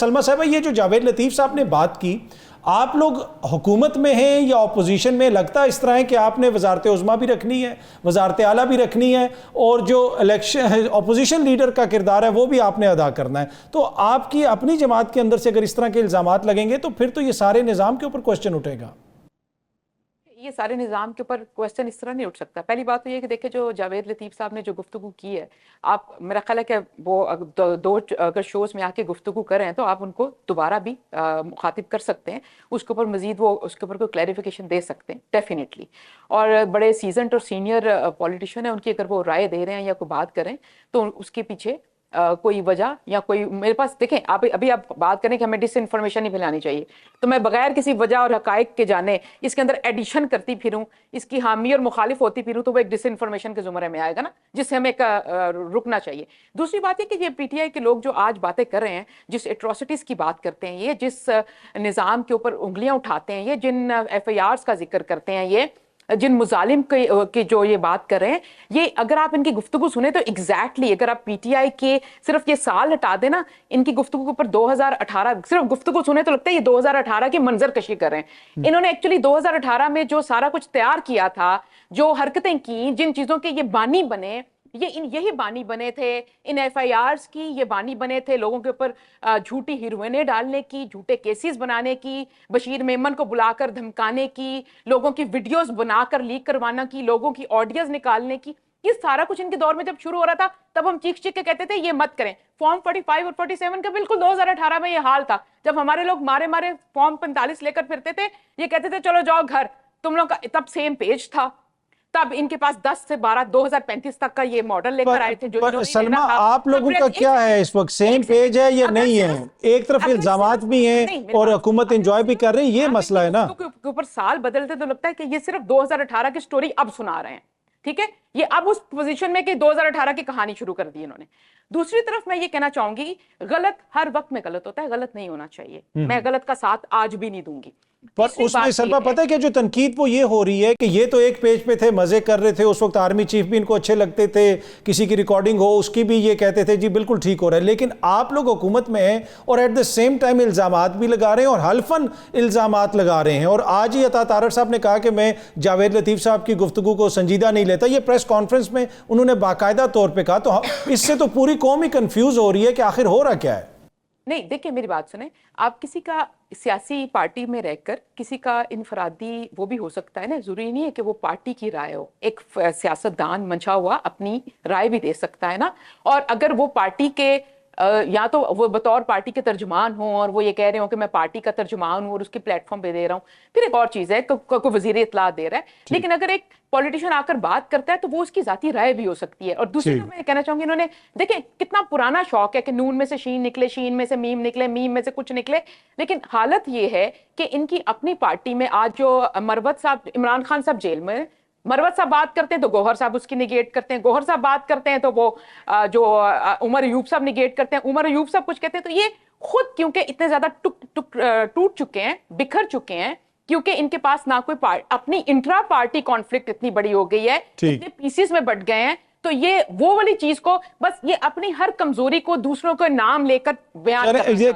سلمہ صاحبہ، یہ جو جاوید لطیف صاحب نے بات کی، آپ لوگ حکومت میں ہیں یا اپوزیشن میں؟ لگتا ہے اس طرح ہے کہ آپ نے وزارت عظمیٰ بھی رکھنی ہے، وزارت اعلیٰ بھی رکھنی ہے، اور جو الیکشن اپوزیشن لیڈر کا کردار ہے وہ بھی آپ نے ادا کرنا ہے. تو آپ کی اپنی جماعت کے اندر سے اگر اس طرح کے الزامات لگیں گے تو پھر تو یہ سارے نظام کے اوپر کوسچن اٹھے گا. یہ سارے نظام کے اوپر کوسچن اس طرح نہیں اٹھ سکتا. پہلی بات تو یہ کہ دیکھیں جو جاوید لطیف صاحب نے جو گفتگو کی ہے، آپ میرا خیال ہے کہ وہ دو اگر شوز میں آ کے گفتگو کریں تو آپ ان کو دوبارہ بھی مخاطب کر سکتے ہیں، اس کے اوپر مزید وہ اس کے اوپر کوئی کلیریفیکیشن دے سکتے ہیں ڈیفینیٹلی. اور بڑے سیزنڈ اور سینئر پولیٹیشین ہیں، ان کی اگر وہ رائے دے رہے ہیں یا کوئی بات کریں تو اس کے پیچھے کوئی وجہ یا کوئی میرے پاس دیکھیں ابھی آپ بات کریں کہ ہمیں ڈس انفارمیشن نہیں پھیلانی چاہیے، تو میں بغیر کسی وجہ اور حقائق کے جانے اس کے اندر ایڈیشن کرتی پھروں، اس کی حامی اور مخالف ہوتی پھروں، تو وہ ایک ڈس انفارمیشن کے زمرے میں آئے گا نا، جس سے ہمیں رکنا چاہیے. دوسری بات یہ کہ یہ پی ٹی آئی کے لوگ جو آج باتیں کر رہے ہیں، جس ایٹروسٹیز کی بات کرتے ہیں، یہ جس نظام کے اوپر انگلیاں اٹھاتے ہیں، یہ جن ایف آئی آرز کا ذکر کرتے ہیں، یہ جن مظالم کی جو یہ بات کر رہے ہیں، یہ اگر آپ ان کی گفتگو سنیں تو ایگزیکٹلی اگر آپ پی ٹی آئی کے صرف یہ سال ہٹا دیں نا، ان کی گفتگو کے اوپر 2018 صرف گفتگو سنیں تو لگتا ہے یہ 2018 کی منظر کشی کر رہے ہیں. انہوں نے ایکچولی 2018 میں جو سارا کچھ تیار کیا تھا، جو حرکتیں کی، جن چیزوں کے یہ بانی بنے، یہی بانی بنے تھے ان ایف آئی آرز کی، یہ بانی بنے تھے لوگوں کے اوپر جھوٹی ہیروئنیں ڈالنے کی، جھوٹے کیسز بنانے کی، بشیر میمن کو بلا کر دھمکانے کی، لوگوں کی ویڈیوز بنا کر لیک کروانا کی، لوگوں کی آڈیوز نکالنے کی. یہ سارا کچھ ان کے دور میں جب شروع ہو رہا تھا تب ہم چیخ کے کہتے تھے یہ مت کریں. فارم 45 اور 47 کا بالکل 2018 میں یہ حال تھا، جب ہمارے لوگ مارے فارم 45 لے کر پھرتے تھے، یہ کہتے تھے چلو جاؤ گھر. تم لوگ کا تب سیم پیج تھا، تب ان کے پاس 10 سے 12 2035 تک کا یہ ماڈل لے کر آئے تھے. جو سلمہ، آپ لوگوں کا کیا ہے اس وقت؟ سیم پیج ہے یا نہیں ہے؟ ایک طرف الزامات بھی ہیں اور حکومت انجوائے بھی کر رہی ہے، یہ مسئلہ ہے نا. کے اوپر سال بدلتے تو لگتا ہے کہ یہ صرف 2018 کی سٹوری اب سنا رہے ہیں. ٹھیک ہے، یہ اب اس پوزیشن میں کہ 2018 کی کہانی شروع کر دی انہوں نے. دوسری طرف میں یہ کہنا چاہوں گی، غلط ہر وقت میں غلط ہوتا ہے، غلط نہیں ہونا چاہیے. میں غلط کا ساتھ آج بھی نہیں دوں گی. پر اس میں سلمہ پتہ ہے کہ جو تنقید وہ یہ ہو رہی ہے کہ یہ تو ایک پیج پہ تھے، مزے کر رہے تھے، اس وقت آرمی چیف بھی ان کو اچھے لگتے تھے، کسی کی ریکارڈنگ ہو اس کی بھی یہ کہتے تھے جی بالکل ٹھیک ہو رہا ہے. لیکن آپ لوگ حکومت میں ہیں اور ایٹ دا سیم ٹائم الزامات بھی لگا رہے ہیں اور حلفاً الزامات لگا رہے ہیں. اور آج ہی عطا طارق صاحب نے کہا کہ میں جاوید لطیف صاحب کی گفتگو کو سنجیدہ نہیں لیتا. یہ پریس کانفرنس میں انہوں نے باقاعدہ طور پہ کہا. تو اس سے تو پوری قوم ہی کنفیوز ہو رہی ہے کہ آخر ہو رہا کیا ہے. نہیں دیکھیں میری بات سنیں، آپ کسی کا سیاسی پارٹی میں رہ کر کسی کا انفرادی وہ بھی ہو سکتا ہے نا، ضروری نہیں ہے کہ وہ پارٹی کی رائے ہو. ایک سیاستدان منچا ہوا اپنی رائے بھی دے سکتا ہے نا. اور اگر وہ پارٹی کے یا تو وہ بطور پارٹی کے ترجمان ہوں اور وہ یہ کہہ رہے ہوں کہ میں پارٹی کا ترجمان ہوں اور اس کی پلیٹ فارم پہ دے رہا ہوں، پھر ایک اور چیز ہے کوئی وزیر اطلاع دے رہا ہے. لیکن اگر ایک پولیٹیشین آ کر بات کرتا ہے تو وہ اس کی ذاتی رائے بھی ہو سکتی ہے. اور دوسری میں کہنا چاہوں گی، انہوں نے دیکھیں کتنا پرانا شوق ہے کہ نون میں سے شین نکلے، شین میں سے میم نکلے، میم میں سے کچھ نکلے. لیکن حالت یہ ہے کہ ان کی اپنی پارٹی میں آج جو مروت صاحب، عمران خان صاحب جیل میں، مروت صاحب بات کرتے ہیں تو گوہر صاحب اس کی نگیٹ کرتے ہیں، گوہر صاحب بات کرتے ہیں تو وہ جو عمر ایوب صاحب نگیٹ کرتے ہیں، عمر ایوب صاحب کچھ کہتے ہیں. تو یہ خود کیونکہ اتنے زیادہ ٹوٹ چکے ہیں، بکھر چکے ہیں، کیونکہ ان کے پاس نہ کوئی اپنی انٹرا پارٹی کانفلکٹ اتنی بڑی ہو گئی ہے، اتنے پیسز میں بٹ گئے ہیں. تو یہ وہ والی چیز کو بس یہ اپنی ہر کمزوری کو دوسروں کو نام لے کر بیان کرنا